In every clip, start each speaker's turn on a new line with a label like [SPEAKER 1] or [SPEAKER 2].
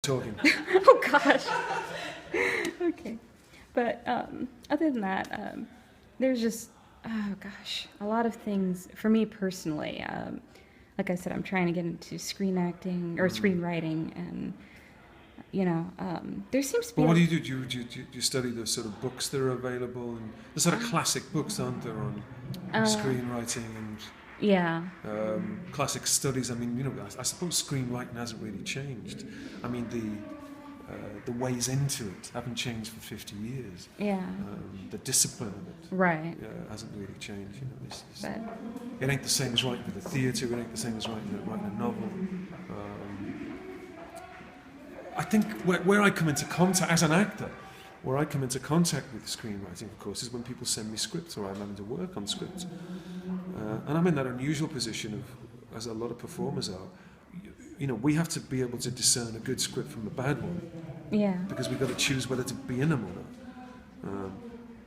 [SPEAKER 1] talking.
[SPEAKER 2] Oh gosh. Okay, but other than that, there's just a lot of things for me personally. Like I said, I'm trying to get into screen acting or screenwriting, and there seems to be.
[SPEAKER 1] Well, what do you do? Do you study the sort of books that are available, and the sort of classic books, aren't there, on screenwriting and
[SPEAKER 2] Yeah.
[SPEAKER 1] classic studies? I mean, I suppose screenwriting hasn't really changed. I mean, the ways into it haven't changed for 50 years.
[SPEAKER 2] Yeah.
[SPEAKER 1] The discipline of it
[SPEAKER 2] Right.
[SPEAKER 1] hasn't really changed.
[SPEAKER 2] But
[SPEAKER 1] It ain't the same as writing for the theatre. It ain't the same as writing a novel. I think where I come into contact as an actor, where I come into contact with screenwriting, of course, is when people send me scripts or I'm having to work on scripts. And I'm in that unusual position of, as a lot of performers are, we have to be able to discern a good script from a bad one.
[SPEAKER 2] yeah.
[SPEAKER 1] Because we've got to choose whether to be in them or not.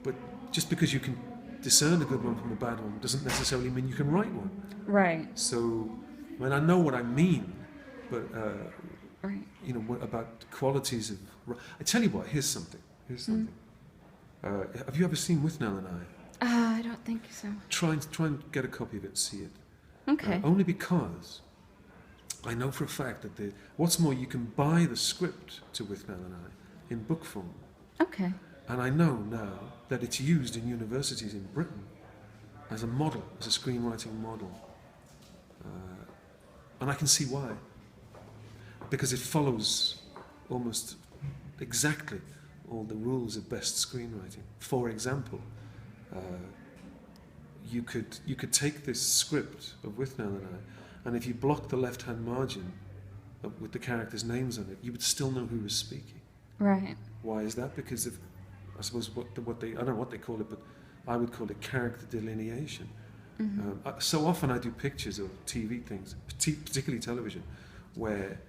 [SPEAKER 1] But just because you can discern a good one from a bad one doesn't necessarily mean you can write one.
[SPEAKER 2] Right.
[SPEAKER 1] So, I know what I mean, but
[SPEAKER 2] Right.
[SPEAKER 1] about qualities of. I tell you what. Here's something. Have you ever seen With Nell and I?
[SPEAKER 2] I don't think so.
[SPEAKER 1] Try and get a copy of it and see it.
[SPEAKER 2] Okay.
[SPEAKER 1] Only because I know for a fact that what's more, you can buy the script to With Nell and I in book form.
[SPEAKER 2] Okay.
[SPEAKER 1] And I know now that it's used in universities in Britain as a model, as a screenwriting model. And I can see why. Because it follows almost exactly all the rules of best screenwriting. For example, you could take this script of With Nell and I, and if you block the left-hand margin with the characters' names on it, you would still know who was speaking.
[SPEAKER 2] Right.
[SPEAKER 1] Why is that? Because of, I suppose, what they, I don't know what they call it, but I would call it character delineation.
[SPEAKER 2] Mm-hmm.
[SPEAKER 1] So often I do pictures of TV things, particularly television, where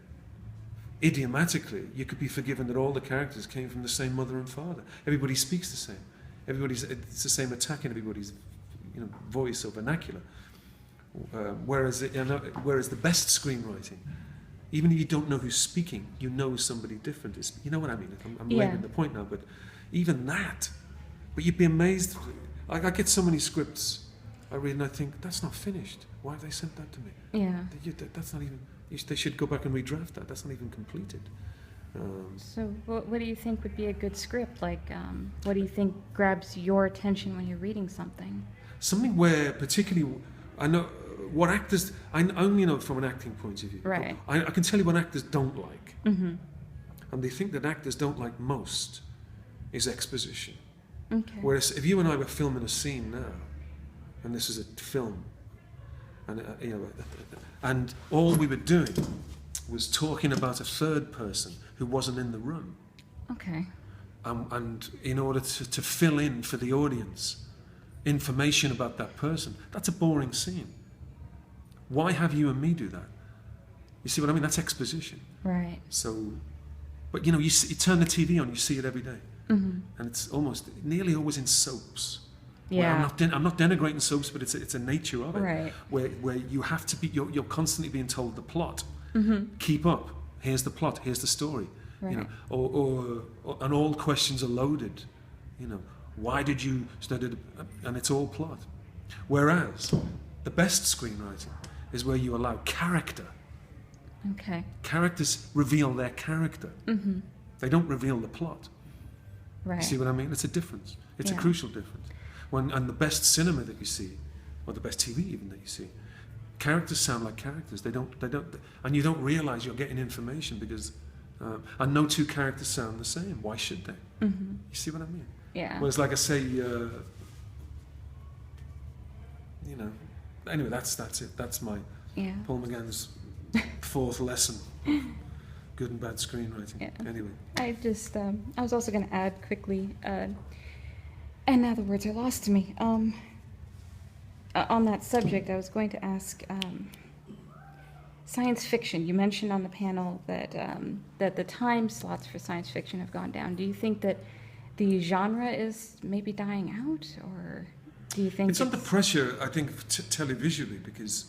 [SPEAKER 1] idiomatically you could be forgiven that all the characters came from the same mother and father. Everybody speaks the same. It's the same attack in everybody's voice or vernacular. Whereas the best screenwriting, even if you don't know who's speaking, you know somebody different is. You know what I mean? I'm labouring the point now, but even that. But you'd be amazed. I get so many scripts I read and I think, that's not finished. Why have they sent that to me?
[SPEAKER 2] Yeah.
[SPEAKER 1] That's not even. They should go back and redraft that. That's not even completed.
[SPEAKER 2] So what do you think would be a good script? Like, what do you think grabs your attention when you're reading something?
[SPEAKER 1] Something where particularly, I know what actors, I only know from an acting point of view.
[SPEAKER 2] Right.
[SPEAKER 1] I can tell you what actors don't like.
[SPEAKER 2] Mm-hmm.
[SPEAKER 1] And they think that actors don't like most is exposition.
[SPEAKER 2] Okay.
[SPEAKER 1] Whereas if you and I were filming a scene now, and this is a film, and all we were doing was talking about a third person who wasn't in the room.
[SPEAKER 2] Okay.
[SPEAKER 1] And in order to fill in for the audience information about that person, that's a boring scene. Why have you and me do that? You see what I mean? That's exposition.
[SPEAKER 2] Right.
[SPEAKER 1] So, but you turn the TV on, you see it every day.
[SPEAKER 2] Mm-hmm.
[SPEAKER 1] And it's nearly always in soaps.
[SPEAKER 2] Yeah.
[SPEAKER 1] I'm not denigrating soaps, but it's a nature of it.
[SPEAKER 2] Right.
[SPEAKER 1] Where you have to be, you're constantly being told the plot.
[SPEAKER 2] Mm-hmm.
[SPEAKER 1] Keep up. Here's the plot. Here's the story.
[SPEAKER 2] Right.
[SPEAKER 1] Or and all questions are loaded. Why did you study? And it's all plot. Whereas the best screenwriting is where you allow character.
[SPEAKER 2] Okay.
[SPEAKER 1] Characters reveal their character.
[SPEAKER 2] Mm-hmm.
[SPEAKER 1] They don't reveal the plot.
[SPEAKER 2] Right.
[SPEAKER 1] You see what I mean? It's a difference. It's a
[SPEAKER 2] Yeah.
[SPEAKER 1] crucial difference. And the best cinema that you see, or the best TV even that you see, characters sound like characters. They don't, and you don't realise you're getting information because, and no two characters sound the same. Why should they?
[SPEAKER 2] Mm-hmm.
[SPEAKER 1] You see what I mean?
[SPEAKER 2] Yeah.
[SPEAKER 1] Whereas, like I say, anyway, that's it. That's my Paul McGann's fourth lesson. Good and bad screenwriting.
[SPEAKER 2] Yeah.
[SPEAKER 1] Anyway.
[SPEAKER 2] I was also going to add quickly, and now the words are lost to me. On that subject, I was going to ask, science fiction. You mentioned on the panel that the time slots for science fiction have gone down. Do you think that the genre is maybe dying out, or do you think
[SPEAKER 1] it's under pressure? I think televisually because,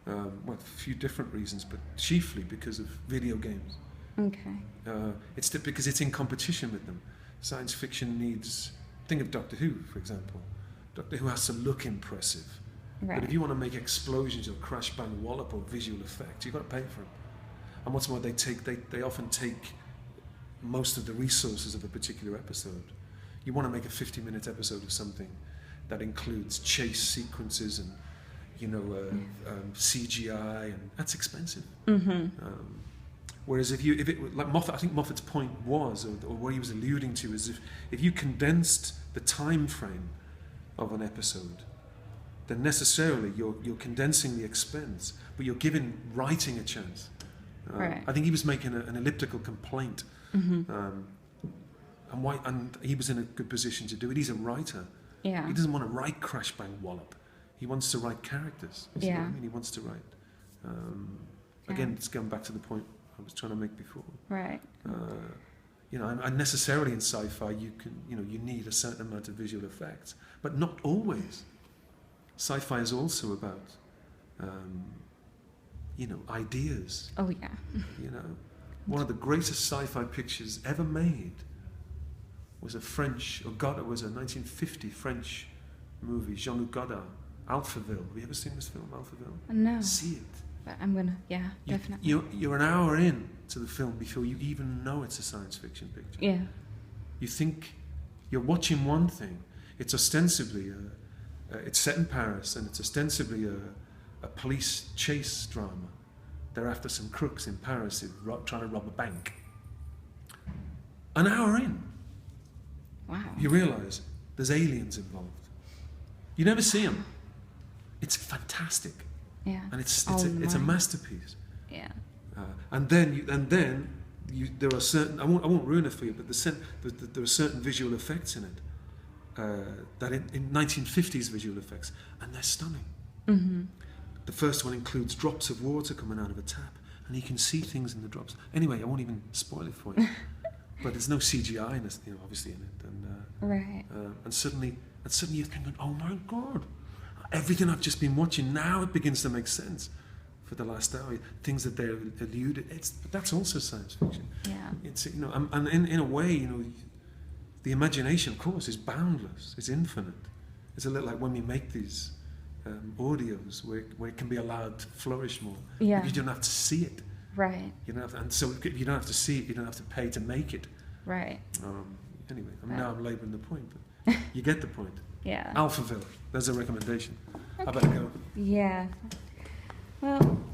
[SPEAKER 1] a few different reasons, but chiefly because of video games.
[SPEAKER 2] Okay.
[SPEAKER 1] It's because it's in competition with them. Science fiction needs. Think of Doctor Who, for example. Doctor Who has to look impressive.
[SPEAKER 2] Right.
[SPEAKER 1] But if you want to make explosions or crash bang wallop or visual effects, you've got to pay for them. And what's more, they often take most of the resources of a particular episode. You want to make a 50-minute episode of something that includes chase sequences and CGI, and that's expensive.
[SPEAKER 2] Mm-hmm.
[SPEAKER 1] Whereas if it like Moffat, I think Moffat's point was, or what he was alluding to, is if you condensed the time frame of an episode, then necessarily you're condensing the expense, but you're giving writing a chance.
[SPEAKER 2] Right.
[SPEAKER 1] I think he was making an elliptical complaint,
[SPEAKER 2] Mm-hmm.
[SPEAKER 1] and he was in a good position to do it. He's a writer.
[SPEAKER 2] Yeah.
[SPEAKER 1] He doesn't want to write crash bang wallop. He wants to write characters. You see what I mean? He wants to write. Again, it's going back to the point I was trying to make before.
[SPEAKER 2] Right.
[SPEAKER 1] And necessarily in sci-fi, you need a certain amount of visual effects, but not always. Sci-fi is also about, ideas.
[SPEAKER 2] Oh yeah.
[SPEAKER 1] One of the greatest sci-fi pictures ever made was a 1950 French movie, Jean-Luc Godard, Alphaville. Have you ever seen this film, Alphaville?
[SPEAKER 2] No.
[SPEAKER 1] See it.
[SPEAKER 2] But I'm gonna. Yeah. Definitely.
[SPEAKER 1] You're an hour in to the film before you even know it's a science fiction picture.
[SPEAKER 2] Yeah.
[SPEAKER 1] You think you're watching one thing. It's ostensibly it's set in Paris, and it's ostensibly a police chase drama. They're after some crooks in Paris who are trying to rob a bank. An hour in,
[SPEAKER 2] Wow.
[SPEAKER 1] you realise there's aliens involved. You never see them. It's fantastic,
[SPEAKER 2] Yeah.
[SPEAKER 1] and it's a
[SPEAKER 2] my.
[SPEAKER 1] masterpiece.
[SPEAKER 2] Yeah.
[SPEAKER 1] And then there are certain. I won't ruin it for you, but there are certain visual effects in it that in 1950s visual effects, and they're stunning.
[SPEAKER 2] Mm-hmm.
[SPEAKER 1] The first one includes drops of water coming out of a tap, and you can see things in the drops. Anyway, I won't even spoil it for you. But there's no CGI, obviously, in it,
[SPEAKER 2] Right.
[SPEAKER 1] and suddenly you're thinking, oh my God, everything I've just been watching now it begins to make sense. For the last hour, things that they alluded, but that's also science fiction.
[SPEAKER 2] Yeah.
[SPEAKER 1] It's and in a way, the imagination, of course, is boundless. It's infinite. It's a little like when we make these audios where it can be allowed to flourish more.
[SPEAKER 2] Yeah.
[SPEAKER 1] You don't have to see it.
[SPEAKER 2] Right.
[SPEAKER 1] You don't have to, and so if you don't have to see it, you don't have to pay to make it.
[SPEAKER 2] Right.
[SPEAKER 1] Anyway,
[SPEAKER 2] Right.
[SPEAKER 1] now I'm labouring the point, but you get the point.
[SPEAKER 2] Yeah.
[SPEAKER 1] Alphaville. There's a recommendation. I
[SPEAKER 2] Okay.
[SPEAKER 1] better go.
[SPEAKER 2] Yeah. Well,